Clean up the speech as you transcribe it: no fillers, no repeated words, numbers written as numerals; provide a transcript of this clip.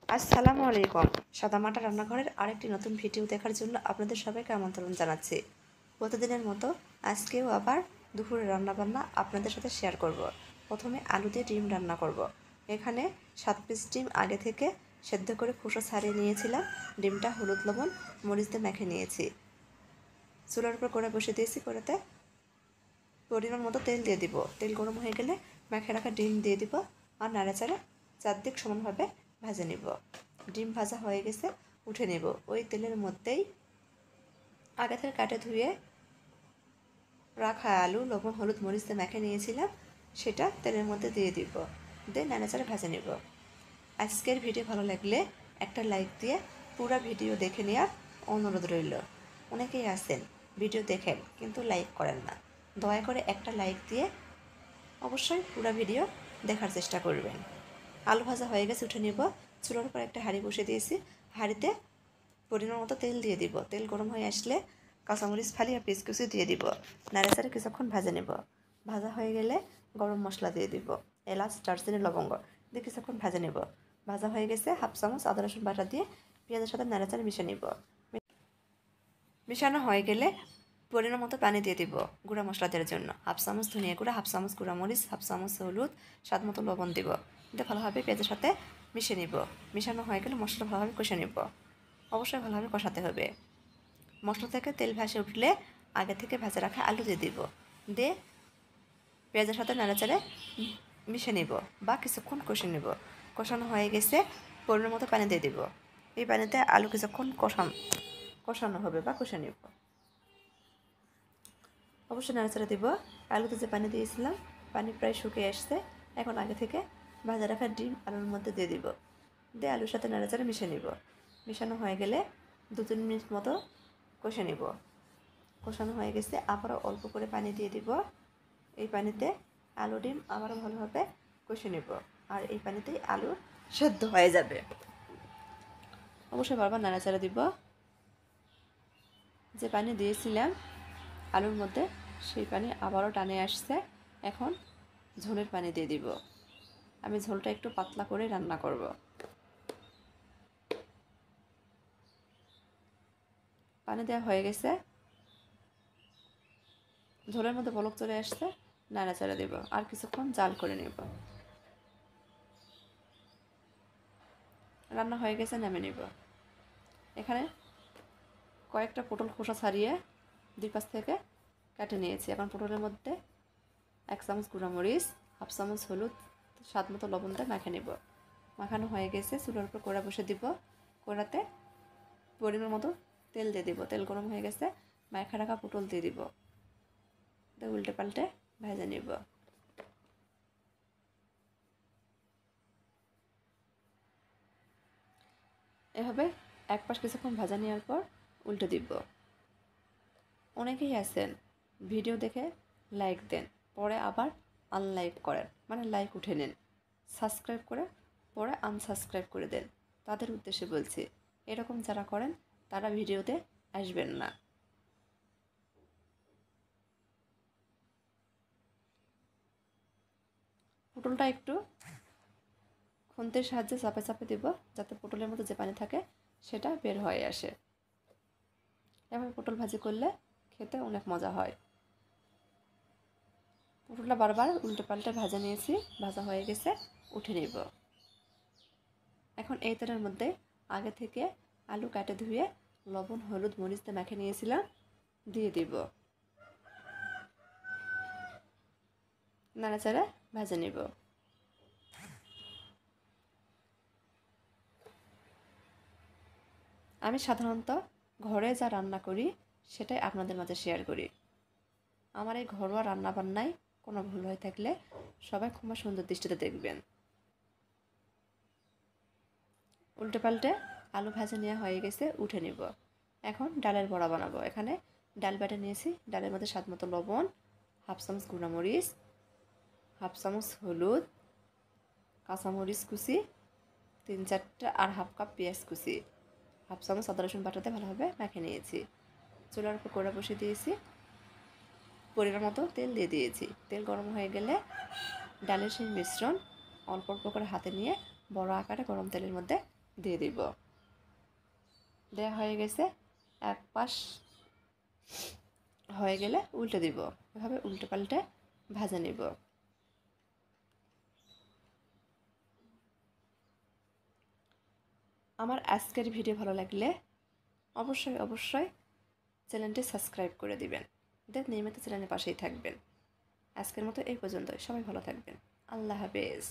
আসসালামু আলাইকুম। সাদামাটা রান্নাঘরের আরেকটি নতুন ভিডিও দেখার জন্য আপনাদের সবাইকে আমন্ত্রণ জানাচ্ছি। প্রতিদিনের মতো আজকেও আবার দুপুরে রান্নাবান্না আপনাদের সাথে শেয়ার করব। প্রথমে আলু দিয়ে ডিম রান্না করব। এখানে 7 পিস ডিম আগে থেকে সেদ্ধ করে খোসা ছাড়িয়ে নিয়েছিলাম। ডিমটা হলুদ লবণ মরিচ দিয়ে মেখে নিয়েছি। চুলার উপর কড়াই বসিয়ে দিয়েছি। কড়াইতে পরিমাণ মতো তেল দিয়ে দিব। তেল গরম হয়ে গেলে মেখে রাখা ডিম দিয়ে দিব আর নাড়াচাড়া চারদিক সমানভাবে ভেজে নিব। ডিম ভাজা হয়ে গেছে, উঠে নেব। ওই তেলের মধ্যেই আগে থেকে কাটে ধুয়ে রাখা আলু লবণ হলুদ মরিচ দিয়ে মেখে নিয়েছিলাম, সেটা তেলের মধ্যে দিয়ে দিব। দিয়ে নাড়াচাড়া ভেজে নিব। আজকের ভিডিও ভালো লাগলে একটা লাইক দিয়ে পুরো ভিডিও দেখে নেওয়ার অনুরোধ রইল। অনেকেই আছেন ভিডিও দেখেন কিন্তু লাইক করেন না। দয়া করে একটা লাইক দিয়ে অবশ্যই পুরো ভিডিও দেখার চেষ্টা করবেন। আলু ভাজা হয়ে গেছে, উঠে নিব। চুলার উপর একটা হাঁড়ি বসিয়ে দিয়েছি। হাঁড়িতে পরিমাণ মতো তেল দিয়ে দিব। তেল গরম হয়ে আসলে কাঁচামরিচ ফালি আর পেঁয়াজ কুচি দিয়ে দিব। নাড়াচাড়া কিছুক্ষণ ভাজে নেব। ভাজা হয়ে গেলে গরম মশলা দিয়ে দিব, এলাচ দারচিনি লবঙ্গ দিয়ে কিছুক্ষণ ভাজে নেব। ভাজা হয়ে গেছে, হাফ চামচ আদা রসুন বাটা দিয়ে পেঁয়াজের সাথে নাড়াচাড়া মিশিয়ে নিব। মিশানো হয়ে গেলে পরিমাণ মতো পানি দিয়ে দিব গুঁড়া মশলা দেওয়ার জন্য। হাফ চামচ ধনিয়া গুঁড়া, হাফ চামচ গুঁড়া মরিচ, হাফ চামচ হলুদ, স্বাদ মতো লবণ দিব। দিয়ে ভালোভাবে পেঁয়াজের সাথে মিশিয়ে নিব। মিশানো হয়ে গেলে মশলা ভালোভাবে কষে নিব। অবশ্যই ভালোভাবে কষাতে হবে। মশলা থেকে তেল ভেসে উঠলে আগে থেকে ভেজে রাখা আলু দিয়ে দিব। দিয়ে পেঁয়াজের সাথে নাড়াচাড়ে মিশে নিব বা কিছুক্ষণ কষে নিব। কষানো হয়ে গেছে, পরিমাণ মতো পানি দিয়ে দিব। এই পানিতে আলু কিছুক্ষণ কষানো হবে বা কষে নিব। অবশ্যই নাড়াচাড়া দিব। আলুতে যে পানি দিয়েছিলাম, পানি প্রায় শুকিয়ে আসছে। এখন আগে থেকে ভাজা রাখা ডিম আলুর মধ্যে দিয়ে দিব। দিয়ে আলুর সাথে নাড়াচাড়া মিশিয়ে নিব। মিশানো হয়ে গেলে 2-3 মিনিট মতো কষে নিব। কষানো হয়ে গেছে, আবারও অল্প করে পানি দিয়ে দিব। এই পানিতে আলু ডিম আবারও ভালোভাবে কষে নিব। আর এই পানিতেই আলু সেদ্ধ হয়ে যাবে। অবশ্যই বারবার নাড়াচাড়া দিব। যে পানি দিয়েছিলাম আলুর মধ্যে, সেই পানি আবারও টানে আসছে। এখন ঝোলের পানি দিয়ে দিব। আমি ঝোলটা একটু পাতলা করে রান্না করব। পানি দেওয়া হয়ে গেছে, ঝোলের মধ্যে বলক চলে আসছে। নাড়াচাড়া দেব আর কিছুক্ষণ জাল করে নেব। রান্না হয়ে গেছে, নামিয়ে নেব। এখানে কয়েকটা পটল খোসা ছাড়িয়ে দুই পাশ থেকে কেটে নিয়েছি। এখন পটলের মধ্যে 1 চামচ গুঁড়া মরিচ, হাফ চামচ হলুদ, স্বাদ মতো লবণ দিয়ে মাখে নেব। মাখানো হয়ে গেছে, চুলার উপর কড়া বসে দিব। কড়াতে পরিমাণ মতো তেল দিয়ে দিব। তেল গরম হয়ে গেছে, মাখা রাখা পটল দিয়ে দিব। উল্টে পাল্টে ভেজে নিব। এভাবে এক পাশ কিছুক্ষণ ভাজা নেওয়ার পর উল্টে দিব। অনেকেই আছেন ভিডিও দেখে লাইক দেন, পরে আবার আনলাইক করেন, মানে লাইক উঠে নেন। সাবস্ক্রাইব করে পরে আনসাবস্ক্রাইব করে দেন। তাদের উদ্দেশ্যে বলছি, এরকম যারা করেন তারা ভিডিওতে আসবেন না। পটলটা একটু খুন্তির সাহায্যে চাপে চাপে দিব, যাতে পটলের মধ্যে যে পানি থাকে সেটা বের হয়ে আসে। এভাবে পটল ভাজি করলে খেতে অনেক মজা হয়। পটলটা বারবার উল্টে পাল্টে ভাজা নিয়েছি। ভাজা হয়ে গেছে, উঠে নেব। এখন এই তেলের মধ্যে আগে থেকে আলু কাটে ধুয়ে লবণ হলুদ মরিচ দিয়ে মেখে নিয়েছিলাম, দিয়ে দিব। নাড়াচাড়া ভেজে নেব। আমি সাধারণত ঘরে যা রান্না করি সেটাই আপনাদের মাঝে শেয়ার করি। আমার এই ঘরোয়া রান্নাবান্নায় কোনো ভুল হয়ে থাকলে সবাই খুব সুন্দর দৃষ্টিতে দেখবেন। উল্টে পাল্টে আলু ভাজা নেওয়া হয়ে গেছে, উঠে নিব। এখন ডালের বড়া বানাবো। এখানে ডাল বেটে নিয়েছি। ডালের মধ্যে স্বাদ মতো লবণ, হাফ চামচ গুঁড়া মরিচ, হাফ চামচ হলুদ, কাঁচামরিচ কুচি 3-4টা আর হাফ কাপ পেঁয়াজ কুচি, হাফ চামচ আদা রসুন বাটাতে ভালোভাবে মেখে নিয়েছি। চুলার উপর কড়া বসিয়ে দিয়েছি। পরিমাণ মতো তেল দিয়ে দিয়েছি। তেল গরম হয়ে গেলে ডালের সেই মিশ্রণ অল্প অল্প করে হাতে নিয়ে বড় আকারে গরম তেলের মধ্যে দিয়ে দিব। দেওয়া হয়ে গেছে। এক পাশ হয়ে গেলে উল্টে দিব। এভাবে উল্টে পাল্টে ভাজে নিব। আমার আজকের ভিডিও ভালো লাগলে অবশ্যই চ্যানেলটি সাবস্ক্রাইব করে দিবেন। দেন নিয়মিত চ্যানেলের পাশেই থাকবেন। আজকের মতো এই পর্যন্তই। সবাই ভালো থাকবেন। আল্লাহ হাফেজ।